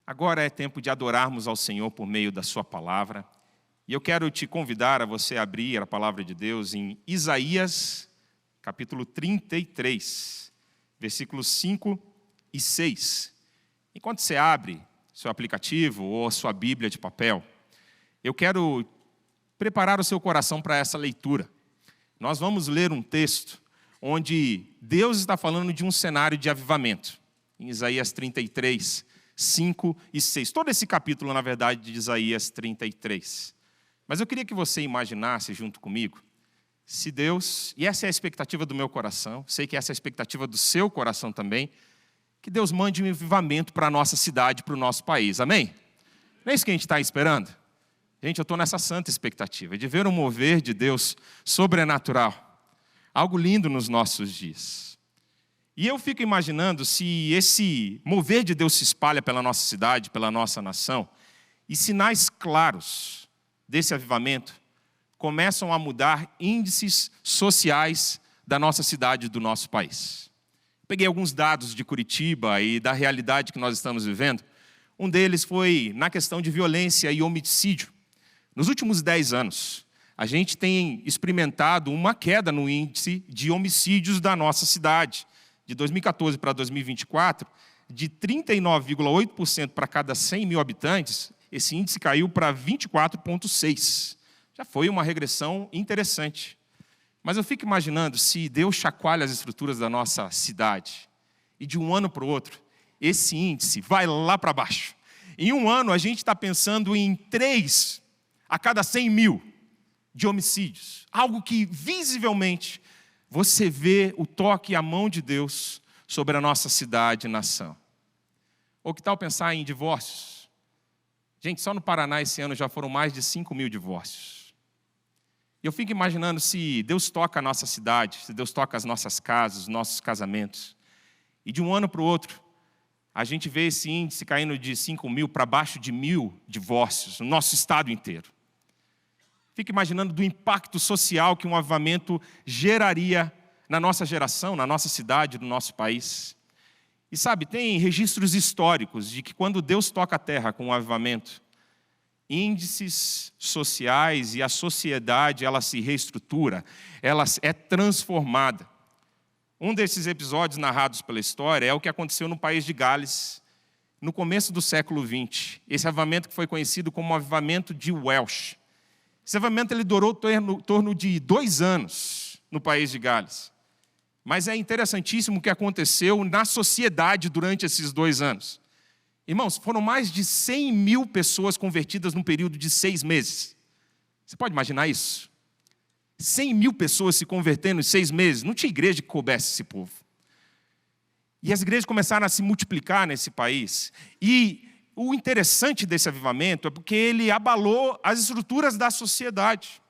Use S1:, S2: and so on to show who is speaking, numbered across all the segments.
S1: Agora é tempo de adorarmos ao Senhor por meio da sua palavra. E eu quero te convidar a você abrir a palavra de Deus em Isaías, capítulo 33, versículos 5 e 6. Enquanto você abre seu aplicativo ou sua Bíblia de papel, eu quero preparar o seu coração para essa leitura. Nós vamos ler um texto onde Deus está falando de um cenário de avivamento. Em Isaías 33, 5 e 6. Todo esse capítulo, na verdade, de Isaías 33. Mas eu queria que você imaginasse junto comigo, se Deus, e essa é a expectativa do meu coração, sei que essa é a expectativa do seu coração também, que Deus mande um avivamento para a nossa cidade, para o nosso país. Amém? Não é isso que a gente está esperando? Gente, eu estou nessa santa expectativa de ver um mover de Deus sobrenatural. Algo lindo nos nossos dias. E eu fico imaginando se esse mover de Deus se espalha pela nossa cidade, pela nossa nação, e sinais claros desse avivamento começam a mudar índices sociais da nossa cidade e do nosso país. Peguei alguns dados de Curitiba e da realidade que nós estamos vivendo. Um deles foi na questão de violência e homicídio. Nos últimos 10 anos, a gente tem experimentado uma queda no índice de homicídios da nossa cidade. De 2014 para 2024, de 39,8% para cada 100 mil habitantes, esse índice caiu para 24,6%. Já foi uma regressão interessante. Mas eu fico imaginando se Deus chacoalha as estruturas da nossa cidade e de um ano para o outro, esse índice vai lá para baixo. Em um ano, a gente está pensando em 3 a cada 100 mil de homicídios. Algo que visivelmente você vê o toque e a mão de Deus sobre a nossa cidade e nação. Ou que tal pensar em divórcios? Gente, só no Paraná esse ano já foram mais de 5 mil divórcios. E eu fico imaginando se Deus toca a nossa cidade, se Deus toca as nossas casas, os nossos casamentos. E de um ano para o outro, a gente vê esse índice caindo de 5 mil para baixo de 1.000 divórcios no nosso estado inteiro. Fico imaginando do impacto social que um avivamento geraria na nossa geração, na nossa cidade, no nosso país. E sabe, tem registros históricos de que quando Deus toca a terra com um avivamento, índices sociais e a sociedade, ela se reestrutura, ela é transformada. Um desses episódios narrados pela história é o que aconteceu no país de Gales, no começo do século XX. Esse avivamento que foi conhecido como o avivamento de Welsh. Esse avivamento ele durou em torno de 2 anos no país de Gales. Mas é interessantíssimo o que aconteceu na sociedade durante esses 2 anos. Irmãos, foram mais de 100 mil pessoas convertidas num período de 6 meses. Você pode imaginar isso? 100 mil pessoas se convertendo em 6 meses. Não tinha igreja que coubesse esse povo. E as igrejas começaram a se multiplicar nesse país. E o interessante desse avivamento é porque ele abalou as estruturas da sociedade.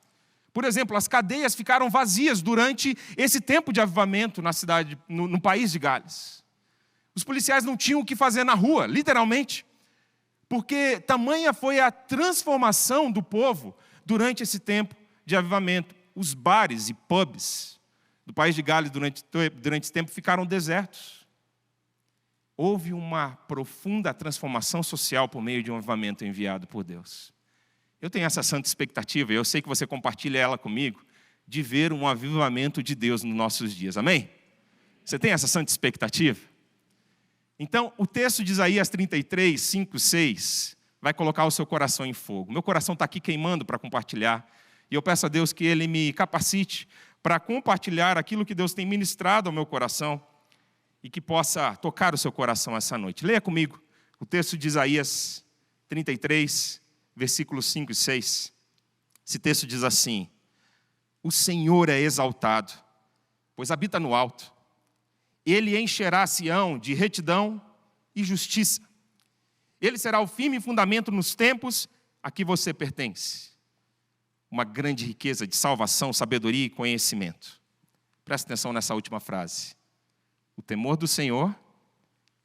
S1: Por exemplo, as cadeias ficaram vazias durante esse tempo de avivamento na cidade, no país de Gales. Os policiais não tinham o que fazer na rua, literalmente, porque tamanha foi a transformação do povo durante esse tempo de avivamento. Os bares e pubs do país de Gales durante esse tempo ficaram desertos. Houve uma profunda transformação social por meio de um avivamento enviado por Deus. Eu tenho essa santa expectativa, e eu sei que você compartilha ela comigo, de ver um avivamento de Deus nos nossos dias. Amém? Você tem essa santa expectativa? Então, o texto de Isaías 33, 5, 6, vai colocar o seu coração em fogo. Meu coração está aqui queimando para compartilhar, e eu peço a Deus que Ele me capacite para compartilhar aquilo que Deus tem ministrado ao meu coração, e que possa tocar o seu coração essa noite. Leia comigo o texto de Isaías 33, versículos 5 e 6. Esse texto diz assim: o Senhor é exaltado, pois habita no alto. Ele encherá Sião de retidão e justiça. Ele será o firme fundamento nos tempos a que você pertence. Uma grande riqueza de salvação, sabedoria e conhecimento. Presta atenção nessa última frase. O temor do Senhor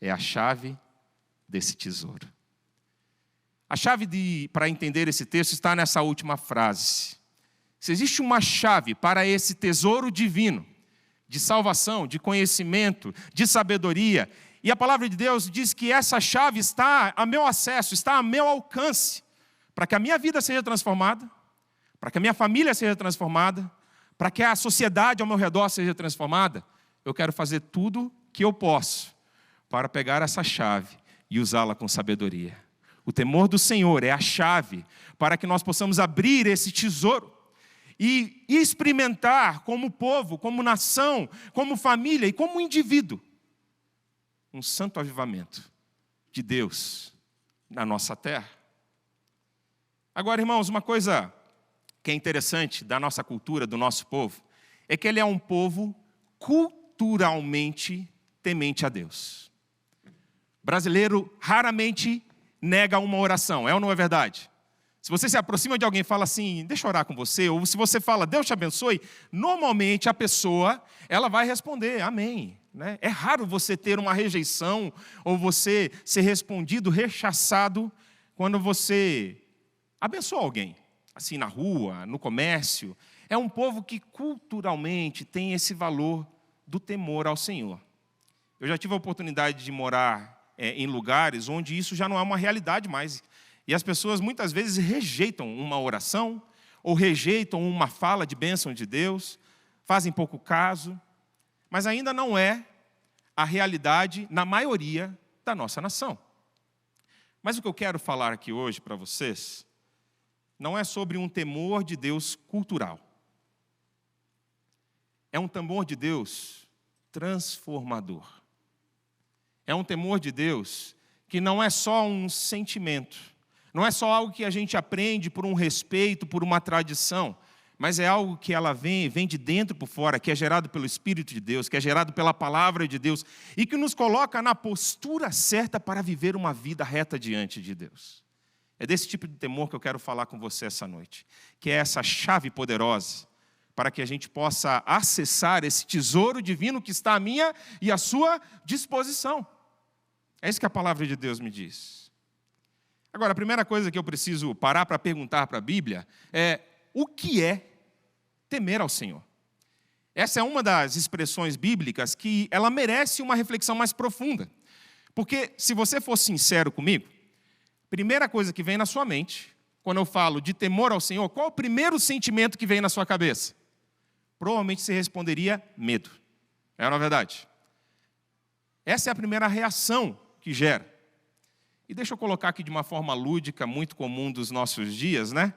S1: é a chave desse tesouro. A chave para entender esse texto está nessa última frase. Se existe uma chave para esse tesouro divino, de salvação, de conhecimento, de sabedoria E a palavra de Deus diz que essa chave está a meu acesso, está a meu alcance, para que a minha vida seja transformada, para que a minha família seja transformada, para que a sociedade ao meu redor seja transformada. Eu quero fazer tudo que eu posso para pegar essa chave e usá-la com sabedoria. O temor do Senhor é a chave para que nós possamos abrir esse tesouro e experimentar como povo, como nação, como família e como indivíduo um santo avivamento de Deus na nossa terra. Agora, irmãos, uma coisa que é interessante da nossa cultura, do nosso povo, é que ele é um povo culturalmente temente a Deus. Brasileiro raramente nega uma oração, é ou não é verdade? Se você se aproxima de alguém e fala assim, deixa eu orar com você, ou se você fala, Deus te abençoe, normalmente a pessoa, ela vai responder, amém. Né? É raro você ter uma rejeição, ou você ser respondido, rechaçado, quando você abençoa alguém, assim na rua, no comércio. É um povo que culturalmente tem esse valor do temor ao Senhor. Eu já tive a oportunidade de morar em lugares onde isso já não é uma realidade mais. E as pessoas muitas vezes rejeitam uma oração, ou rejeitam uma fala de bênção de Deus, fazem pouco caso, mas ainda não é a realidade na maioria da nossa nação. Mas o que eu quero falar aqui hoje para vocês não é sobre um temor de Deus cultural. É um temor de Deus transformador. É um temor de Deus que não é só um sentimento, não é só algo que a gente aprende por um respeito, por uma tradição, mas é algo que ela vem de dentro por fora, que é gerado pelo Espírito de Deus, que é gerado pela palavra de Deus, e que nos coloca na postura certa para viver uma vida reta diante de Deus. É desse tipo de temor que eu quero falar com você essa noite, que é essa chave poderosa, para que a gente possa acessar esse tesouro divino que está à minha e à sua disposição. É isso que a palavra de Deus me diz. Agora, a primeira coisa que eu preciso parar para perguntar para a Bíblia é: o que é temer ao Senhor? Essa é uma das expressões bíblicas que ela merece uma reflexão mais profunda. Porque, se você for sincero comigo, a primeira coisa que vem na sua mente, quando eu falo de temor ao Senhor, qual é o primeiro sentimento que vem na sua cabeça? Provavelmente você responderia medo. É ou não é verdade? Essa é a primeira reação que gera. E deixa eu colocar aqui de uma forma lúdica, muito comum dos nossos dias, né?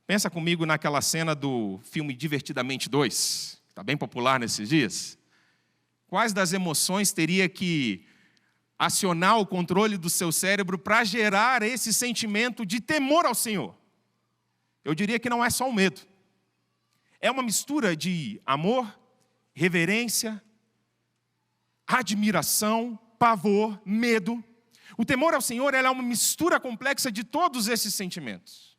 S1: Pensa comigo naquela cena do filme Divertidamente 2, que está bem popular nesses dias. Quais das emoções teria que acionar o controle do seu cérebro para gerar esse sentimento de temor ao Senhor? Eu diria que não é só o medo. É uma mistura de amor, reverência, admiração, pavor, medo. O temor ao Senhor é uma mistura complexa de todos esses sentimentos.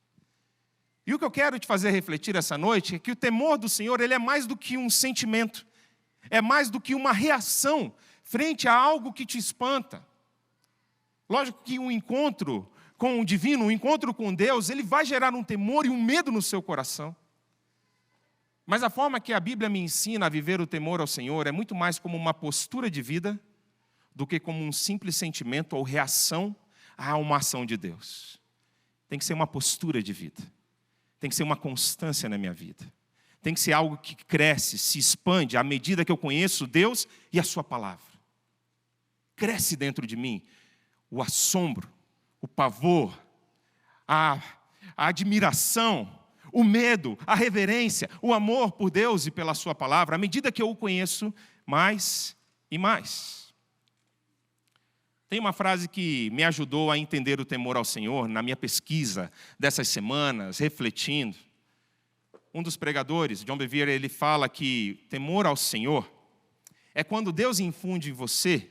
S1: E o que eu quero te fazer refletir essa noite é que o temor do Senhor ele é mais do que um sentimento, é mais do que uma reação frente a algo que te espanta. Lógico que um encontro com o divino, um encontro com Deus, ele vai gerar um temor e um medo no seu coração. Mas a forma que a Bíblia me ensina a viver o temor ao Senhor é muito mais como uma postura de vida do que como um simples sentimento ou reação a uma ação de Deus. Tem que ser uma postura de vida. Tem que ser uma constância na minha vida. Tem que ser algo que cresce, se expande à medida que eu conheço Deus e a sua palavra. Cresce dentro de mim o assombro, o pavor, a admiração, o medo, a reverência, o amor por Deus e pela sua palavra, à medida que eu o conheço mais e mais. Tem uma frase que me ajudou a entender o temor ao Senhor na minha pesquisa dessas semanas, refletindo. Um dos pregadores, John Bevere, ele fala que temor ao Senhor é quando Deus infunde em você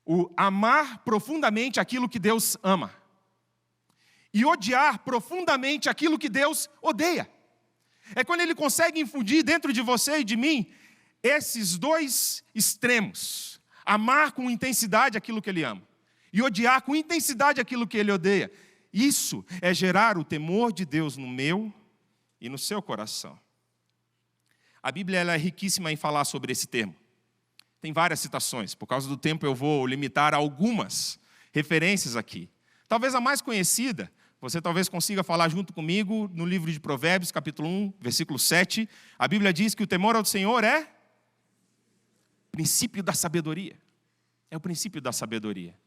S1: o amar profundamente aquilo que Deus ama e odiar profundamente aquilo que Deus odeia. É quando Ele consegue infundir dentro de você e de mim esses dois extremos. Amar com intensidade aquilo que Ele ama e odiar com intensidade aquilo que Ele odeia. Isso é gerar o temor de Deus no meu e no seu coração. A Bíblia ela é riquíssima em falar sobre esse termo. Tem várias citações. Por causa do tempo, eu vou limitar algumas referências aqui. Talvez a mais conhecida, você talvez consiga falar junto comigo no livro de Provérbios, capítulo 1, versículo 7. A Bíblia diz que o temor ao Senhor é princípio da sabedoria. É o princípio da sabedoria.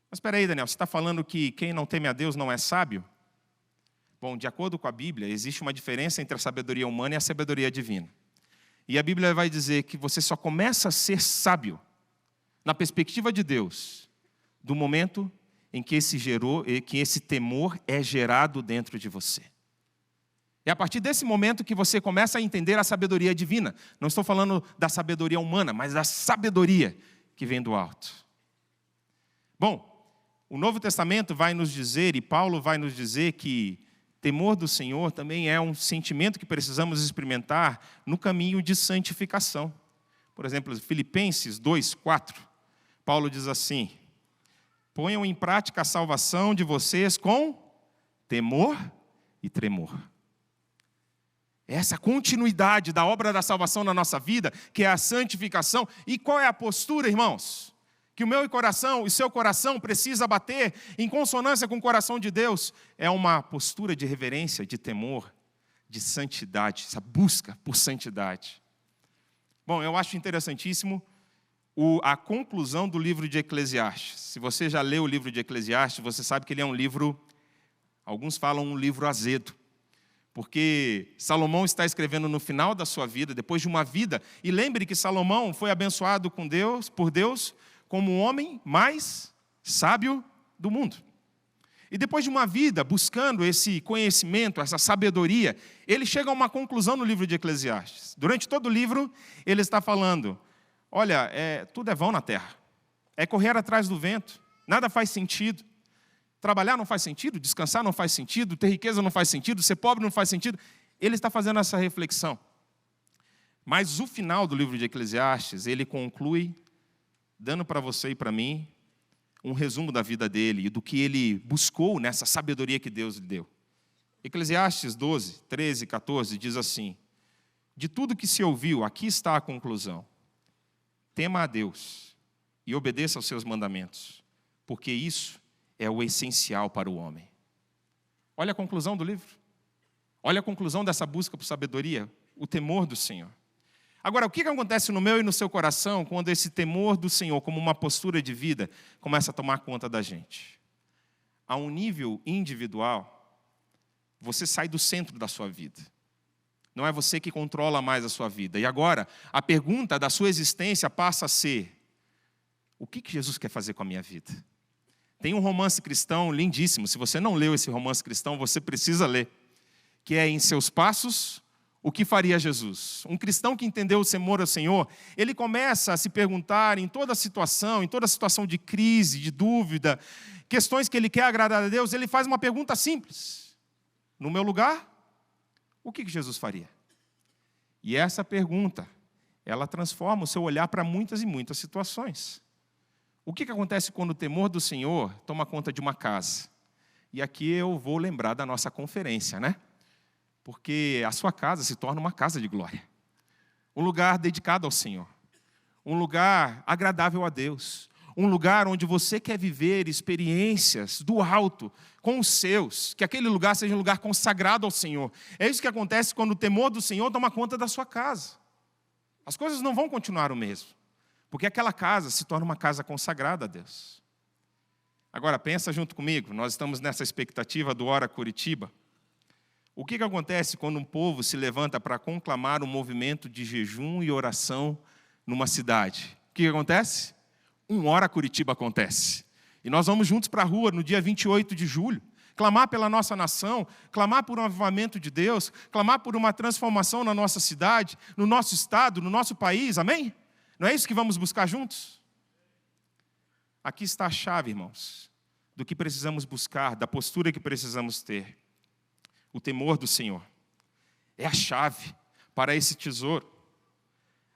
S1: Mas espera aí, Daniel, você está falando que quem não teme a Deus não é sábio? Bom, de acordo com a Bíblia, existe uma diferença entre a sabedoria humana e a sabedoria divina. E a Bíblia vai dizer que você só começa a ser sábio, na perspectiva de Deus, do momento em que esse temor é gerado dentro de você. É a partir desse momento que você começa a entender a sabedoria divina. Não estou falando da sabedoria humana, mas da sabedoria que vem do alto. Bom, o Novo Testamento vai nos dizer, e Paulo vai nos dizer, que temor do Senhor também é um sentimento que precisamos experimentar no caminho de santificação. Por exemplo, Filipenses 2:4, Paulo diz assim: ponham em prática a salvação de vocês com temor e tremor. Essa continuidade da obra da salvação na nossa vida, que é a santificação. E qual é a postura, irmãos? Que o meu coração e seu coração precisa bater em consonância com o coração de Deus. É uma postura de reverência, de temor, de santidade, essa busca por santidade. Bom, eu acho interessantíssimo a conclusão do livro de Eclesiastes. Se você já leu o livro de Eclesiastes, você sabe que ele é um livro, alguns falam um livro azedo. Porque Salomão está escrevendo no final da sua vida, depois de uma vida, e lembre que Salomão foi abençoado por Deus como o homem mais sábio do mundo. E depois de uma vida buscando esse conhecimento, essa sabedoria, ele chega a uma conclusão no livro de Eclesiastes. Durante todo o livro, ele está falando: olha, tudo é vão na terra, é correr atrás do vento, nada faz sentido. Trabalhar não faz sentido, descansar não faz sentido, ter riqueza não faz sentido, ser pobre não faz sentido. Ele está fazendo essa reflexão. Mas o final do livro de Eclesiastes, ele conclui dando para você e para mim um resumo da vida dele e do que ele buscou nessa sabedoria que Deus lhe deu. Eclesiastes 12, 13, 14 diz assim: de tudo que se ouviu, aqui está a conclusão. Tema a Deus e obedeça aos seus mandamentos, porque isso é o essencial para o homem. Olha a conclusão do livro. Olha a conclusão dessa busca por sabedoria, o temor do Senhor. Agora, o que acontece no meu e no seu coração quando esse temor do Senhor, como uma postura de vida, começa a tomar conta da gente? A um nível individual, você sai do centro da sua vida. Não é você que controla mais a sua vida. E agora, a pergunta da sua existência passa a ser: o que Jesus quer fazer com a minha vida? Tem um romance cristão lindíssimo. Se você não leu esse romance cristão, você precisa ler. Que é Em Seus Passos, o que faria Jesus? Um cristão que entendeu o temor ao Senhor, ele começa a se perguntar em toda situação de crise, de dúvida, questões que ele quer agradar a Deus, ele faz uma pergunta simples: no meu lugar, o que Jesus faria? E essa pergunta, ela transforma o seu olhar para muitas e muitas situações. O que acontece quando o temor do Senhor toma conta de uma casa? E aqui eu vou lembrar da nossa conferência, né? Porque a sua casa se torna uma casa de glória. Um lugar dedicado ao Senhor. Um lugar agradável a Deus. Um lugar onde você quer viver experiências do alto com os seus. Que aquele lugar seja um lugar consagrado ao Senhor. É isso que acontece quando o temor do Senhor toma conta da sua casa. As coisas não vão continuar o mesmo. Porque aquela casa se torna uma casa consagrada a Deus. Agora, pensa junto comigo, nós estamos nessa expectativa do Hora Curitiba. O que acontece quando um povo se levanta para conclamar um movimento de jejum e oração numa cidade? O que acontece? Um Hora Curitiba acontece. E nós vamos juntos para a rua no dia 28 de julho, clamar pela nossa nação, clamar por um avivamento de Deus, clamar por uma transformação na nossa cidade, no nosso estado, no nosso país, amém? Não é isso que vamos buscar juntos? Aqui está a chave, irmãos, do que precisamos buscar, da postura que precisamos ter. O temor do Senhor é a chave para esse tesouro.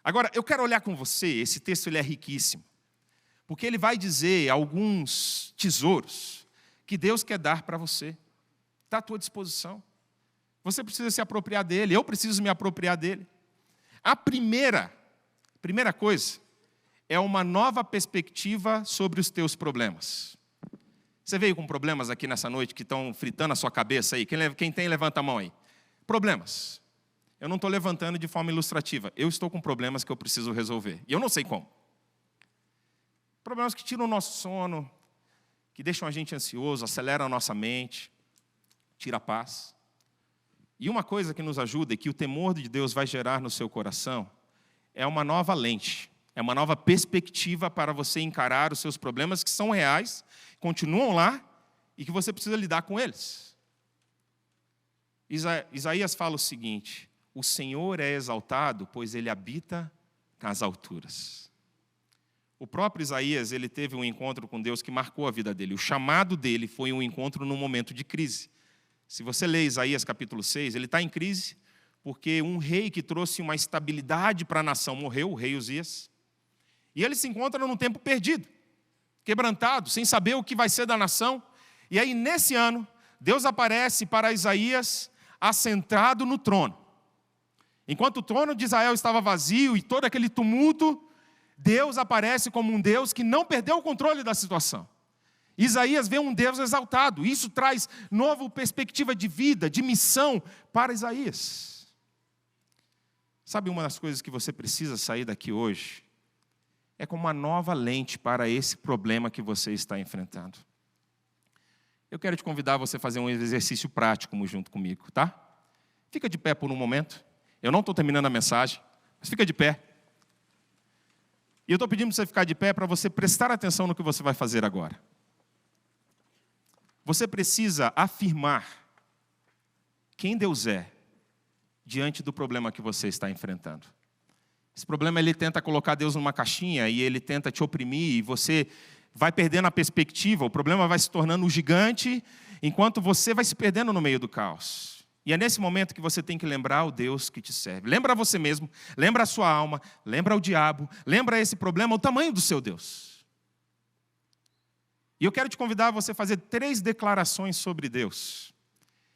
S1: Agora, eu quero olhar com você, esse texto ele é riquíssimo, porque ele vai dizer alguns tesouros que Deus quer dar para você. Está à tua disposição. Você precisa se apropriar dele, eu preciso me apropriar dele. A primeira coisa é uma nova perspectiva sobre os teus problemas. Você veio com problemas aqui nessa noite que estão fritando a sua cabeça aí? Quem tem, levanta a mão aí. Problemas. Eu não estou levantando de forma ilustrativa. Eu estou com problemas que eu preciso resolver. E eu não sei como. Problemas que tiram o nosso sono, que deixam a gente ansioso, aceleram a nossa mente, tira a paz. E uma coisa que nos ajuda e que o temor de Deus vai gerar no seu coração é uma nova lente, é uma nova perspectiva para você encarar os seus problemas que são reais, continuam lá e que você precisa lidar com eles. Isaías fala o seguinte: o Senhor é exaltado, pois Ele habita nas alturas. O próprio Isaías, ele teve um encontro com Deus que marcou a vida dele. O chamado dele foi um encontro num momento de crise. Se você lê Isaías capítulo 6, ele está em crise porque um rei que trouxe uma estabilidade para a nação morreu, o rei Uzias. E ele se encontra num tempo perdido, quebrantado, sem saber o que vai ser da nação. E aí, nesse ano, Deus aparece para Isaías assentado no trono. Enquanto o trono de Israel estava vazio e todo aquele tumulto, Deus aparece como um Deus que não perdeu o controle da situação. Isaías vê um Deus exaltado. Isso traz nova perspectiva de vida, de missão para Isaías. Sabe uma das coisas que você precisa sair daqui hoje? É com uma nova lente para esse problema que você está enfrentando. Eu quero te convidar a você fazer um exercício prático junto comigo, tá? Fica de pé por um momento. Eu não estou terminando a mensagem, mas fica de pé. E eu estou pedindo para você ficar de pé para você prestar atenção no que você vai fazer agora. Você precisa afirmar quem Deus é diante do problema que você está enfrentando. Esse problema, ele tenta colocar Deus numa caixinha e ele tenta te oprimir e você vai perdendo a perspectiva, o problema vai se tornando um gigante, enquanto você vai se perdendo no meio do caos. E é nesse momento que você tem que lembrar o Deus que te serve. Lembra você mesmo, lembra a sua alma, lembra o diabo, lembra esse problema, o tamanho do seu Deus. E eu quero te convidar a você fazer 3 declarações sobre Deus.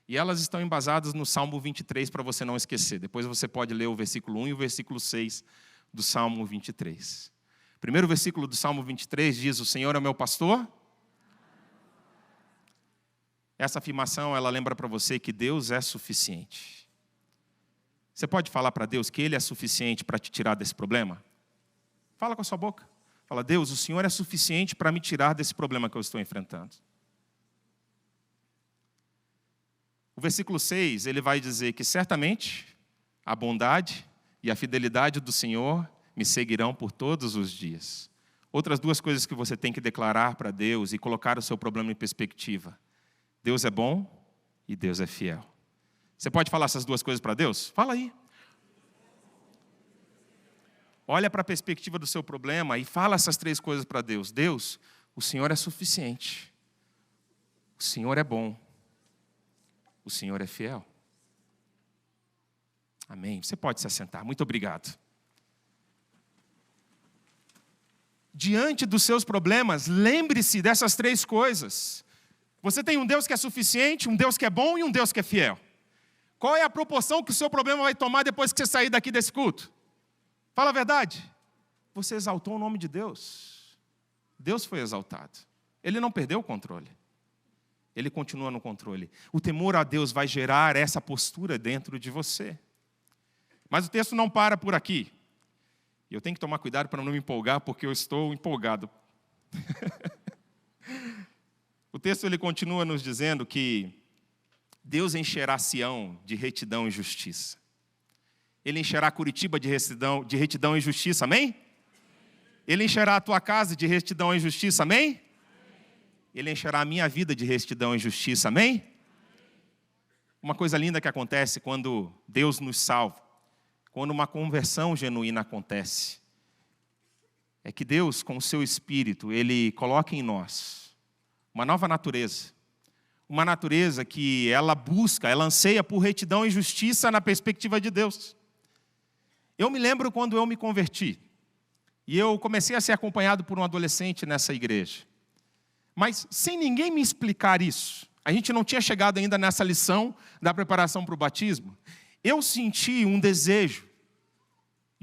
S1: E elas estão embasadas no Salmo 23, para você não esquecer. Depois você pode ler o versículo 1 e o versículo 6 do Salmo 23. Primeiro versículo do Salmo 23 diz: o Senhor é meu pastor. Essa afirmação, ela lembra para você que Deus é suficiente. Você pode falar para Deus que Ele é suficiente para te tirar desse problema? Fala com a sua boca. Fala: Deus, o Senhor é suficiente para me tirar desse problema que eu estou enfrentando. O versículo 6, ele vai dizer que certamente a bondade e a fidelidade do Senhor me seguirão por todos os dias. Outras 2 coisas que você tem que declarar para Deus e colocar o seu problema em perspectiva. Deus é bom e Deus é fiel. Você pode falar essas 2 coisas para Deus? Fala aí. Olha para a perspectiva do seu problema e fala essas 3 coisas para Deus. Deus, o Senhor é suficiente. O Senhor é bom. O Senhor é fiel. Amém. Você pode se assentar. Muito obrigado. Diante dos seus problemas, lembre-se dessas 3 coisas. Você tem um Deus que é suficiente, um Deus que é bom e um Deus que é fiel. Qual é a proporção que o seu problema vai tomar depois que você sair daqui desse culto? Fala a verdade. Você exaltou o nome de Deus. Deus foi exaltado. Ele não perdeu o controle. Ele continua no controle. O temor a Deus vai gerar essa postura dentro de você. Mas o texto não para por aqui. E eu tenho que tomar cuidado para não me empolgar, porque eu estou empolgado. O texto, ele continua nos dizendo que Deus encherá Sião de retidão e justiça. Ele encherá Curitiba de retidão e justiça, amém? Ele encherá a tua casa de retidão e justiça, amém? Ele encherá a minha vida de retidão e justiça, amém? Uma coisa linda que acontece quando Deus nos salva, quando uma conversão genuína acontece, é que Deus, com o seu Espírito, Ele coloca em nós uma nova natureza. Uma natureza que ela busca, ela anseia por retidão e justiça na perspectiva de Deus. Eu me lembro quando eu me converti. E eu comecei a ser acompanhado por um adolescente nessa igreja. Mas sem ninguém me explicar isso, a gente não tinha chegado ainda nessa lição da preparação para o batismo. Eu senti um desejo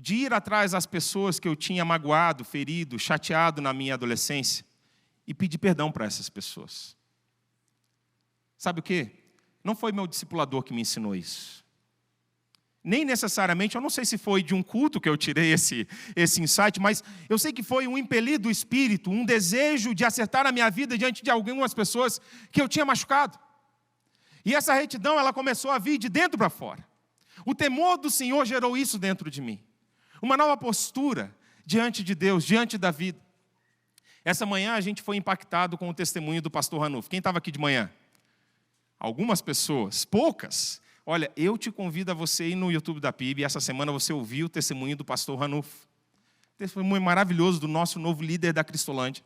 S1: de ir atrás das pessoas que eu tinha magoado, ferido, chateado na minha adolescência e pedir perdão para essas pessoas. Sabe o quê? Não foi meu discipulador que me ensinou isso. Nem necessariamente, eu não sei se foi de um culto que eu tirei esse insight, mas eu sei que foi um impelido do Espírito, um desejo de acertar a minha vida diante de algumas pessoas que eu tinha machucado. E essa retidão, ela começou a vir de dentro para fora. O temor do Senhor gerou isso dentro de mim. Uma nova postura diante de Deus, diante da vida. Essa manhã a gente foi impactado com o testemunho do pastor Ranulfo. Quem estava aqui de manhã? Algumas pessoas, poucas. Olha, eu te convido a você ir no YouTube da PIB e essa semana você ouviu o testemunho do pastor Ranulfo. Testemunho maravilhoso do nosso novo líder da Cristolândia.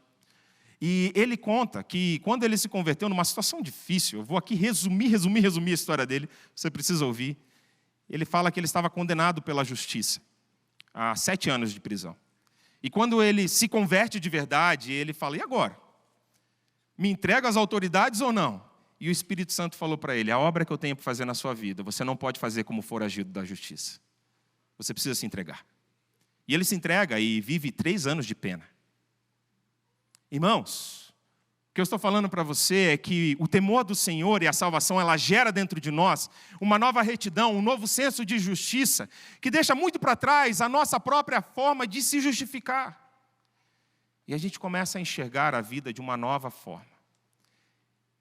S1: E ele conta que quando ele se converteu numa situação difícil, eu vou aqui resumir a história dele, você precisa ouvir. Ele fala que ele estava condenado pela justiça a 7 anos de prisão. E quando ele se converte de verdade, ele fala, e agora? Me entrega às autoridades ou não? E o Espírito Santo falou para ele, a obra que eu tenho para fazer na sua vida, você não pode fazer como foragido da justiça. Você precisa se entregar. E ele se entrega e vive 3 anos de pena. Irmãos, o que eu estou falando para você é que o temor do Senhor e a salvação, ela gera dentro de nós uma nova retidão, um novo senso de justiça, que deixa muito para trás a nossa própria forma de se justificar. E a gente começa a enxergar a vida de uma nova forma.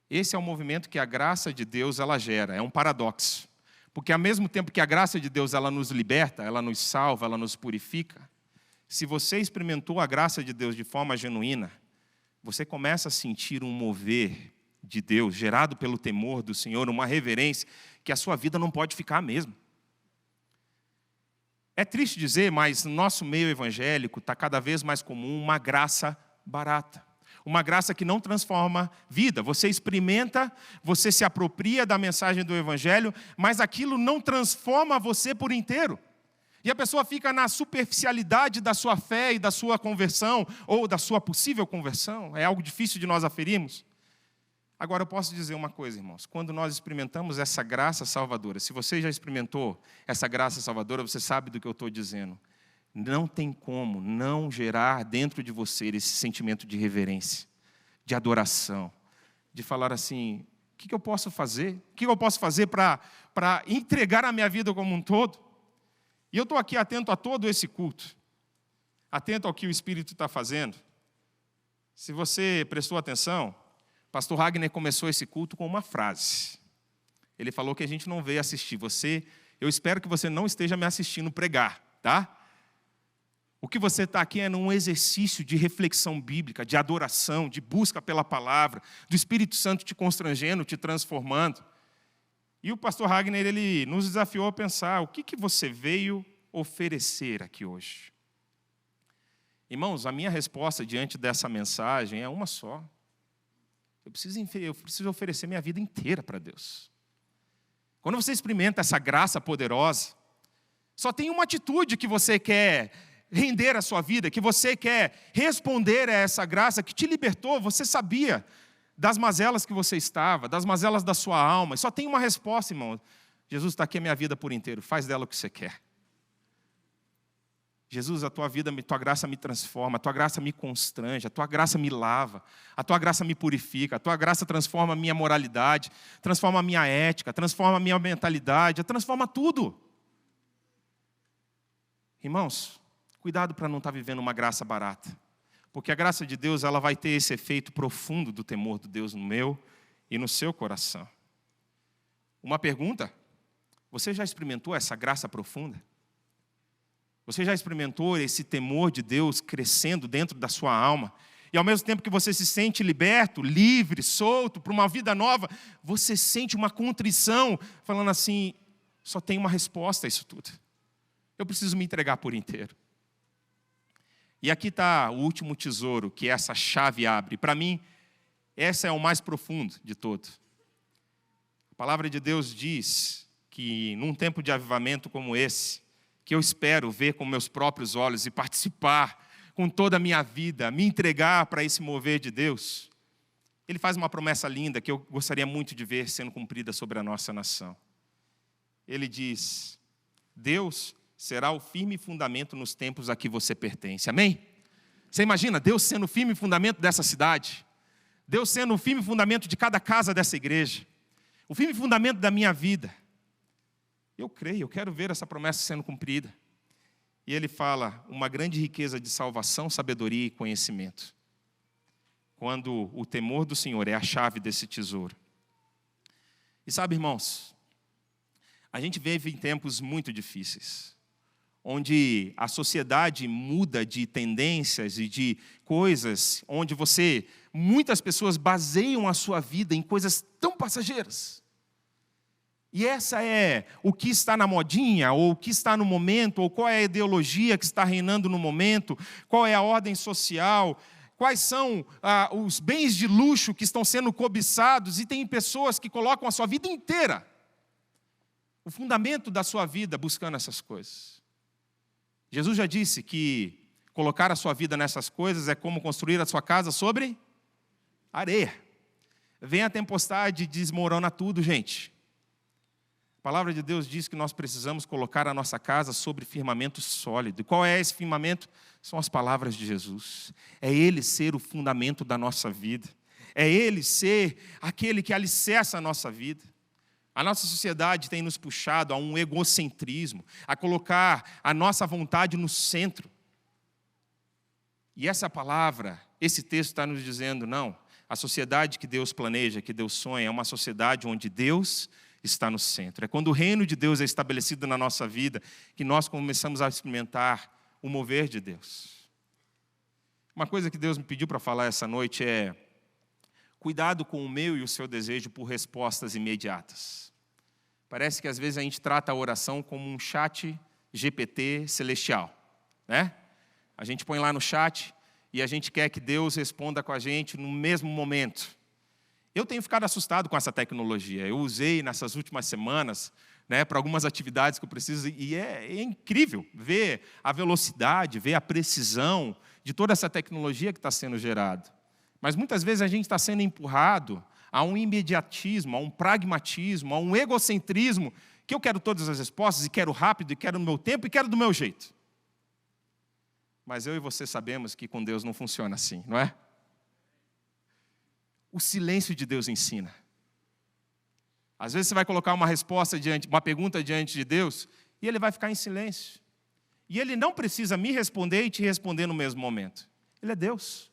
S1: Esse é o movimento que a graça de Deus ela gera, é um paradoxo. Porque ao mesmo tempo que a graça de Deus ela nos liberta, ela nos salva, ela nos purifica, se você experimentou a graça de Deus de forma genuína, você começa a sentir um mover de Deus, gerado pelo temor do Senhor, uma reverência, que a sua vida não pode ficar a mesma. É triste dizer, mas no nosso meio evangélico está cada vez mais comum uma graça barata. Uma graça que não transforma vida. Você experimenta, você se apropria da mensagem do Evangelho, mas aquilo não transforma você por inteiro. E a pessoa fica na superficialidade da sua fé e da sua conversão, ou da sua possível conversão. É algo difícil de nós aferirmos. Agora, eu posso dizer uma coisa, irmãos. Quando nós experimentamos essa graça salvadora, se você já experimentou essa graça salvadora, você sabe do que eu estou dizendo. Não tem como não gerar dentro de você esse sentimento de reverência, de adoração, de falar assim, o que eu posso fazer? O que eu posso fazer para entregar a minha vida como um todo? E eu estou aqui atento a todo esse culto, atento ao que o Espírito está fazendo. Se você prestou atenção, pastor Wagner começou esse culto com uma frase. Ele falou que a gente não veio assistir. Eu espero que você não esteja me assistindo pregar, tá? O que você está aqui é num exercício de reflexão bíblica, de adoração, de busca pela palavra, do Espírito Santo te constrangendo, te transformando. E o pastor Wagner, ele nos desafiou a pensar, o que você veio oferecer aqui hoje? Irmãos, a minha resposta diante dessa mensagem é uma só. Eu preciso oferecer minha vida inteira para Deus. Quando você experimenta essa graça poderosa, só tem uma atitude que você quer render a sua vida, que você quer responder a essa graça que te libertou. Você sabia das mazelas que você estava, das mazelas da sua alma. E só tem uma resposta, irmão. Jesus, está aqui a minha vida por inteiro. Faz dela o que você quer. Jesus, a tua vida, a tua graça me transforma, a tua graça me constrange, a tua graça me lava, a tua graça me purifica, a tua graça transforma a minha moralidade, transforma a minha ética, transforma a minha mentalidade, transforma tudo. Irmãos, cuidado para não estar vivendo uma graça barata. Porque a graça de Deus ela vai ter esse efeito profundo do temor de Deus no meu e no seu coração. Uma pergunta, você já experimentou essa graça profunda? Você já experimentou esse temor de Deus crescendo dentro da sua alma? E ao mesmo tempo que você se sente liberto, livre, solto, para uma vida nova, você sente uma contrição, falando assim, só tem uma resposta a isso tudo. Eu preciso me entregar por inteiro. E aqui está o último tesouro que essa chave abre. Para mim, essa é o mais profundo de todo. A palavra de Deus diz que num tempo de avivamento como esse, que eu espero ver com meus próprios olhos e participar com toda a minha vida, me entregar para esse mover de Deus, ele faz uma promessa linda que eu gostaria muito de ver sendo cumprida sobre a nossa nação. Ele diz, Deus será o firme fundamento nos tempos a que você pertence. Amém? Você imagina Deus sendo o firme fundamento dessa cidade? Deus sendo o firme fundamento de cada casa dessa igreja? O firme fundamento da minha vida? Eu creio, eu quero ver essa promessa sendo cumprida. E ele fala, uma grande riqueza de salvação, sabedoria e conhecimento. Quando o temor do Senhor é a chave desse tesouro. E sabe, irmãos, a gente vive em tempos muito difíceis, onde a sociedade muda de tendências e de coisas, onde muitas pessoas baseiam a sua vida em coisas tão passageiras. E essa é o que está na modinha, ou o que está no momento, ou qual é a ideologia que está reinando no momento, qual é a ordem social, quais são os bens de luxo que estão sendo cobiçados, e tem pessoas que colocam a sua vida inteira, o fundamento da sua vida, buscando essas coisas. Jesus já disse que colocar a sua vida nessas coisas é como construir a sua casa sobre areia. Vem a tempestade e desmorona tudo, gente. A palavra de Deus diz que nós precisamos colocar a nossa casa sobre firmamento sólido. E qual é esse firmamento? São as palavras de Jesus. É Ele ser o fundamento da nossa vida. É Ele ser aquele que alicerça a nossa vida. A nossa sociedade tem nos puxado a um egocentrismo, a colocar a nossa vontade no centro. E essa palavra, esse texto está nos dizendo, não, a sociedade que Deus planeja, que Deus sonha, é uma sociedade onde Deus está no centro. É quando o reino de Deus é estabelecido na nossa vida que nós começamos a experimentar o mover de Deus. Uma coisa que Deus me pediu para falar essa noite é: cuidado com o meu e o seu desejo por respostas imediatas. Parece que às vezes a gente trata a oração como um chat GPT celestial, né? A gente põe lá no chat e a gente quer que Deus responda com a gente no mesmo momento. Eu tenho ficado assustado com essa tecnologia. Eu usei nessas últimas semanas, para algumas atividades que eu preciso, e é incrível ver a velocidade, ver a precisão de toda essa tecnologia que está sendo gerada. Mas muitas vezes a gente está sendo empurrado a um imediatismo, a um pragmatismo, a um egocentrismo, que eu quero todas as respostas, e quero rápido, e quero no meu tempo, e quero do meu jeito. Mas eu e você sabemos que com Deus não funciona assim, não é? O silêncio de Deus ensina. Às vezes você vai colocar uma pergunta diante de Deus, e Ele vai ficar em silêncio. E Ele não precisa me responder e te responder no mesmo momento. Ele é Deus.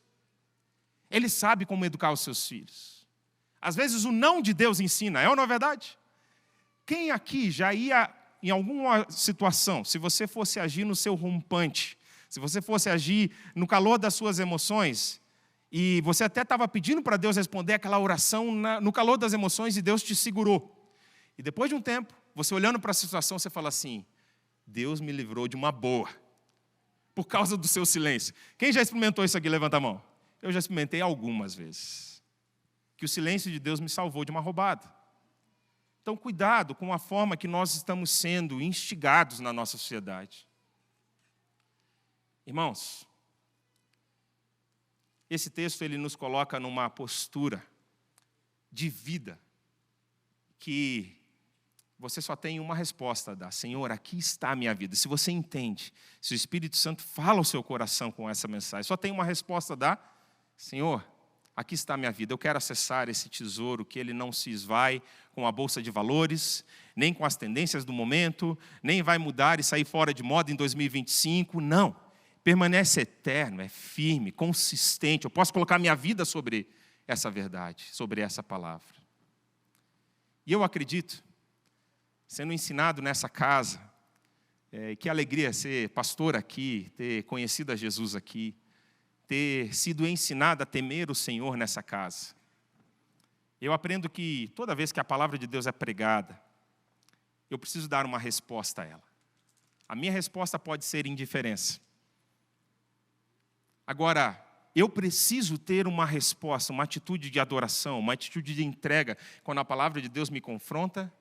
S1: Ele sabe como educar os seus filhos. Às vezes o não de Deus ensina, é ou não é verdade? Quem aqui já ia, em alguma situação, se você fosse agir no seu rompante, se você fosse agir no calor das suas emoções, e você até estava pedindo para Deus responder aquela oração no calor das emoções e Deus te segurou. E depois de um tempo, você olhando para a situação, você fala assim: Deus me livrou de uma boa, por causa do seu silêncio. Quem já experimentou isso aqui? Levanta a mão. Eu já experimentei algumas vezes. Que o silêncio de Deus me salvou de uma roubada. Então, cuidado com a forma que nós estamos sendo instigados na nossa sociedade. Irmãos, esse texto ele nos coloca numa postura de vida que você só tem uma resposta a dar: Senhor, aqui está a minha vida. Se você entende, se o Espírito Santo fala ao seu coração com essa mensagem, só tem uma resposta a dar: Senhor, aqui está a minha vida. Eu quero acessar esse tesouro que ele não se esvai com a bolsa de valores, nem com as tendências do momento, nem vai mudar e sair fora de moda em 2025. Não. Permanece eterno, é firme, consistente. Eu posso colocar minha vida sobre essa verdade, sobre essa palavra. E eu acredito, sendo ensinado nessa casa, que alegria ser pastor aqui, ter conhecido a Jesus aqui, ter sido ensinado a temer o Senhor nessa casa. Eu aprendo que toda vez que a palavra de Deus é pregada, eu preciso dar uma resposta a ela. A minha resposta pode ser indiferença. Agora, eu preciso ter uma resposta, uma atitude de adoração, uma atitude de entrega, quando a palavra de Deus me confronta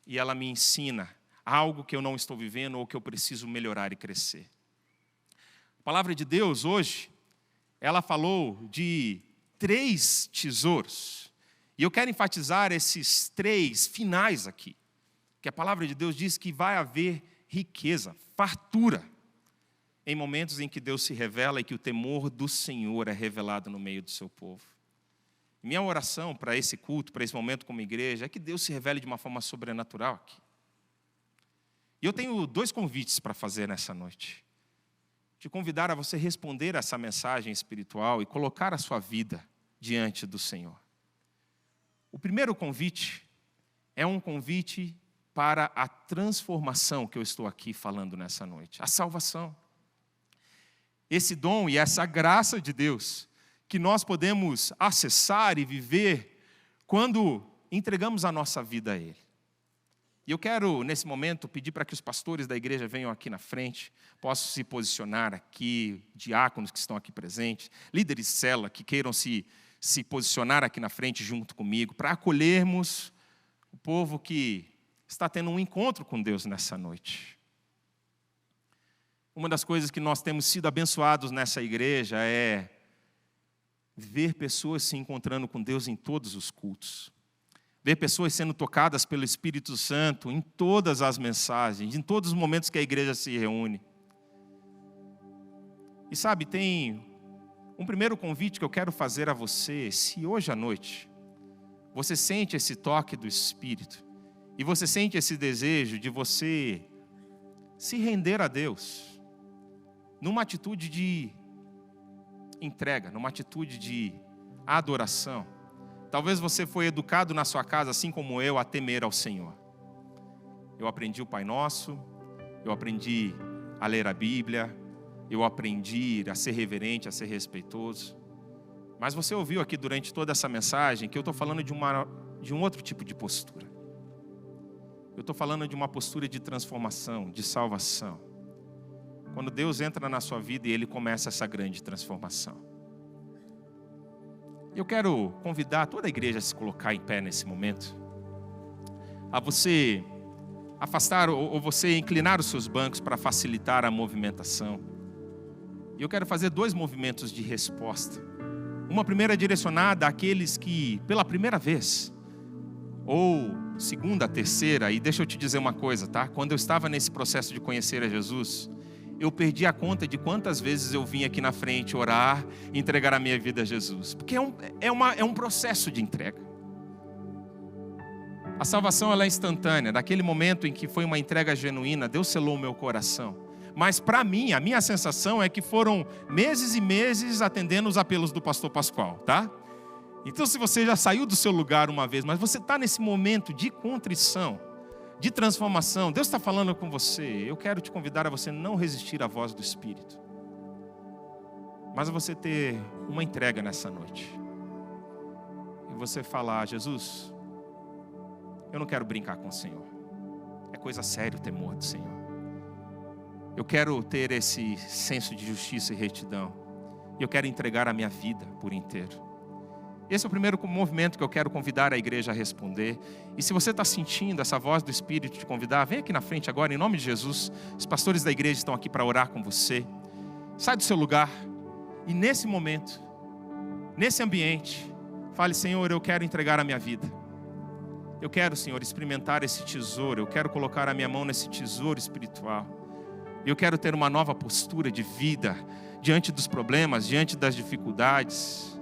S1: e ela me ensina algo que eu não estou vivendo ou que eu preciso melhorar e crescer. A palavra de Deus hoje, ela falou de 3 tesouros. E eu quero enfatizar esses 3 finais aqui. Que a palavra de Deus diz que vai haver riqueza, fartura, em momentos em que Deus se revela e que o temor do Senhor é revelado no meio do seu povo. Minha oração para esse culto, para esse momento como igreja, é que Deus se revele de uma forma sobrenatural aqui. E eu tenho 2 convites para fazer nessa noite. Te convidar a você responder a essa mensagem espiritual e colocar a sua vida diante do Senhor. O primeiro convite é um convite para a transformação que eu estou aqui falando nessa noite, a salvação. Esse dom e essa graça de Deus que nós podemos acessar e viver quando entregamos a nossa vida a Ele. E eu quero, nesse momento, pedir para que os pastores da igreja venham aqui na frente, possam se posicionar aqui, diáconos que estão aqui presentes, líderes de célula que queiram se posicionar aqui na frente junto comigo, para acolhermos o povo que está tendo um encontro com Deus nessa noite. Uma das coisas que nós temos sido abençoados nessa igreja é ver pessoas se encontrando com Deus em todos os cultos. Ver pessoas sendo tocadas pelo Espírito Santo em todas as mensagens, em todos os momentos que a igreja se reúne. E sabe, tem um primeiro convite que eu quero fazer a você. Se hoje à noite você sente esse toque do Espírito e você sente esse desejo de você se render a Deus numa atitude de entrega, numa atitude de adoração. Talvez você foi educado na sua casa, assim como eu, a temer ao Senhor. Eu aprendi o Pai Nosso, eu aprendi a ler a Bíblia, eu aprendi a ser reverente, a ser respeitoso. Mas você ouviu aqui durante toda essa mensagem que eu estou falando de um outro tipo de postura. Eu estou falando de uma postura de transformação, de salvação. Quando Deus entra na sua vida e Ele começa essa grande transformação. Eu quero convidar toda a igreja a se colocar em pé nesse momento. A você afastar ou você inclinar os seus bancos para facilitar a movimentação. E eu quero fazer 2 movimentos de resposta. Uma primeira direcionada àqueles que, pela primeira vez, ou segunda, terceira, e deixa eu te dizer uma coisa, tá? Quando eu estava nesse processo de conhecer a Jesus, eu perdi a conta de quantas vezes eu vim aqui na frente orar e entregar a minha vida a Jesus. Porque é um processo de entrega. A salvação ela é instantânea. Naquele momento em que foi uma entrega genuína, Deus selou o meu coração. Mas para mim, a minha sensação é que foram meses e meses atendendo os apelos do pastor Pascoal, tá? Então se você já saiu do seu lugar uma vez, mas você está nesse momento de contrição, de transformação, Deus está falando com você. Eu quero te convidar a você não resistir à voz do Espírito, mas a você ter uma entrega nessa noite. E você falar: Jesus, eu não quero brincar com o Senhor. É coisa séria o temor do Senhor. Eu quero ter esse senso de justiça e retidão. E eu quero entregar a minha vida por inteiro. Esse é o primeiro movimento que eu quero convidar a igreja a responder. E se você está sentindo essa voz do Espírito te convidar, vem aqui na frente agora, em nome de Jesus. Os pastores da igreja estão aqui para orar com você. Sai do seu lugar e nesse momento, nesse ambiente, fale: Senhor, eu quero entregar a minha vida. Eu quero, Senhor, experimentar esse tesouro. Eu quero colocar a minha mão nesse tesouro espiritual. Eu quero ter uma nova postura de vida diante dos problemas, diante das dificuldades.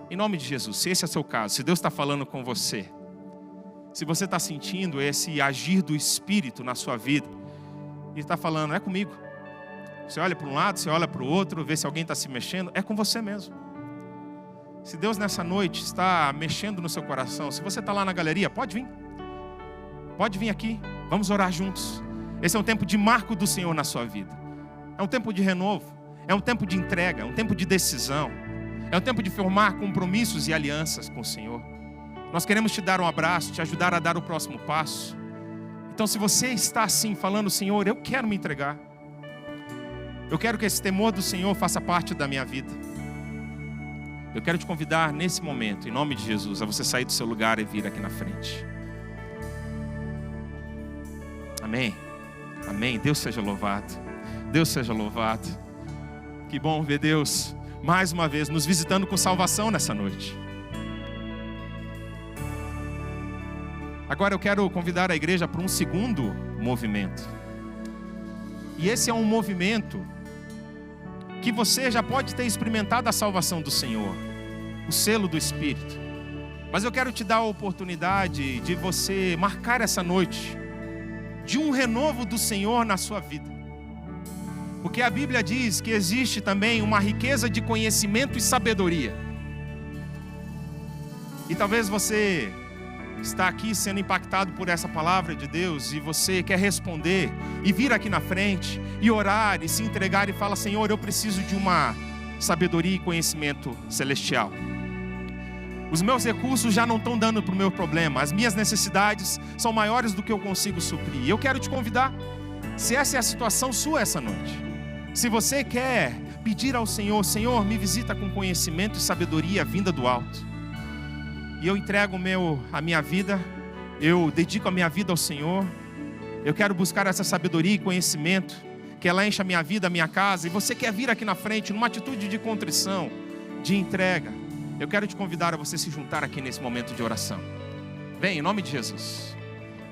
S1: Em nome de Jesus, se esse é o seu caso, se Deus está falando com você, se você está sentindo esse agir do Espírito na sua vida, e está falando: é comigo. Você olha para um lado, você olha para o outro, vê se alguém está se mexendo, é com você mesmo. Se Deus nessa noite está mexendo no seu coração, se você está lá na galeria, pode vir aqui, vamos orar juntos. Esse é um tempo de marco do Senhor na sua vida. É um tempo de renovo, é um tempo de entrega, é um tempo de decisão. É um tempo de firmar compromissos e alianças com o Senhor. Nós queremos te dar um abraço, te ajudar a dar o próximo passo. Então, se você está assim, falando: Senhor, eu quero me entregar. Eu quero que esse temor do Senhor faça parte da minha vida. Eu quero te convidar nesse momento, em nome de Jesus, a você sair do seu lugar e vir aqui na frente. Amém. Amém. Deus seja louvado. Deus seja louvado. Que bom ver Deus mais uma vez nos visitando com salvação nessa noite. Agora eu quero convidar a igreja para um segundo movimento. E esse é um movimento que você já pode ter experimentado a salvação do Senhor, o selo do Espírito. Mas eu quero te dar a oportunidade de você marcar essa noite de um renovo do Senhor na sua vida. Porque a Bíblia diz que existe também uma riqueza de conhecimento e sabedoria. E talvez você está aqui sendo impactado por essa palavra de Deus e você quer responder e vir aqui na frente e orar e se entregar e falar: Senhor, eu preciso de uma sabedoria e conhecimento celestial. Os meus recursos já não estão dando para o meu problema, as minhas necessidades são maiores do que eu consigo suprir. Eu quero te convidar, se essa é a situação sua essa noite, se você quer pedir ao Senhor: Senhor, me visita com conhecimento e sabedoria vinda do alto, e eu entrego a minha vida, eu dedico a minha vida ao Senhor, eu quero buscar essa sabedoria e conhecimento, que ela encha a minha vida, a minha casa, e você quer vir aqui na frente numa atitude de contrição, de entrega, eu quero te convidar a você se juntar aqui nesse momento de oração. Vem, em nome de Jesus.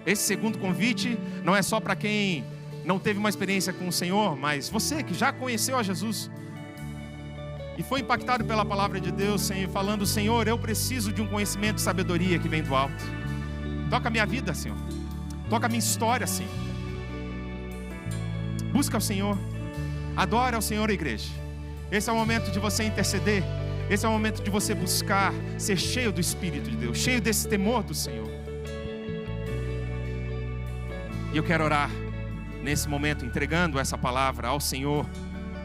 S1: Esse segundo convite não é só para quem não teve uma experiência com o Senhor, mas você que já conheceu a Jesus e foi impactado pela palavra de Deus, falando: Senhor, eu preciso de um conhecimento e sabedoria que vem do alto. Toca a minha vida, Senhor. Toca a minha história, Senhor. Busca o Senhor. Adora o Senhor, igreja. Esse é o momento de você interceder. Esse é o momento de você buscar ser cheio do Espírito de Deus, cheio desse temor do Senhor. E eu quero orar nesse momento, entregando essa palavra ao Senhor,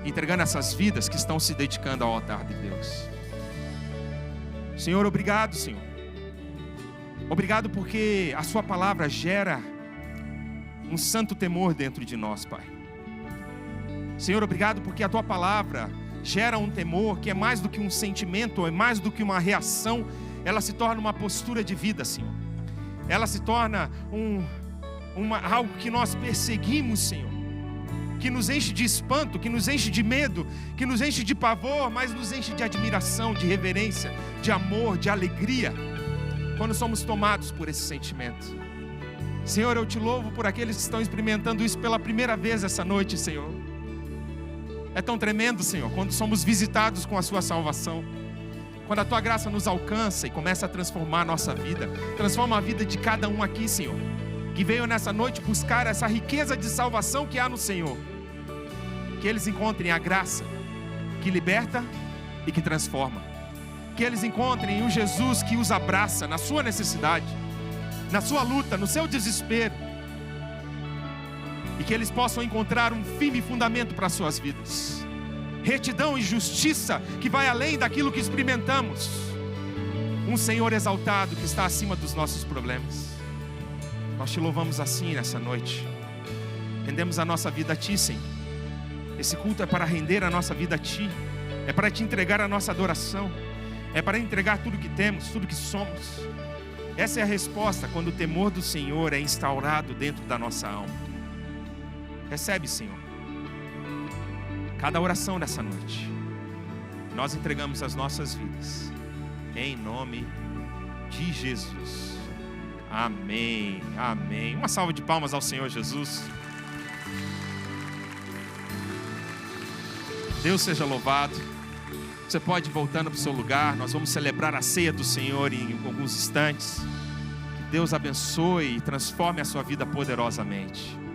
S1: entregando essas vidas que estão se dedicando ao altar de Deus. Senhor, obrigado, Senhor. Obrigado porque a sua palavra gera um santo temor dentro de nós, Pai. Senhor, obrigado porque a tua palavra gera um temor que é mais do que um sentimento, é mais do que uma reação. Ela se torna uma postura de vida, Senhor. Ela se torna algo que nós perseguimos, Senhor, que nos enche de espanto, que nos enche de medo, que nos enche de pavor, mas nos enche de admiração, de reverência, de amor, de alegria, quando somos tomados por esse sentimento. Senhor, eu te louvo por aqueles que estão experimentando isso pela primeira vez essa noite, Senhor. É tão tremendo, Senhor, quando somos visitados com a sua salvação, quando a tua graça nos alcança e começa a transformar a nossa vida, transforma a vida de cada um aqui, Senhor, que veio nessa noite buscar essa riqueza de salvação que há no Senhor. Que eles encontrem a graça que liberta e que transforma. Que eles encontrem o Jesus que os abraça na sua necessidade, na sua luta, no seu desespero. E que eles possam encontrar um firme fundamento para as suas vidas. Retidão e justiça que vai além daquilo que experimentamos. Um Senhor exaltado que está acima dos nossos problemas. Nós te louvamos assim nessa noite. Rendemos a nossa vida a ti, Senhor. Esse culto é para render a nossa vida a ti. É para te entregar a nossa adoração. É para entregar tudo que temos, tudo que somos. Essa é a resposta quando o temor do Senhor é instaurado dentro da nossa alma. Recebe, Senhor, cada oração dessa noite. Nós entregamos as nossas vidas em nome de Jesus. Amém, amém. Uma salva de palmas ao Senhor Jesus. Deus seja louvado. Você pode ir voltando para o seu lugar. Nós vamos celebrar a ceia do Senhor em alguns instantes. Que Deus abençoe e transforme a sua vida poderosamente.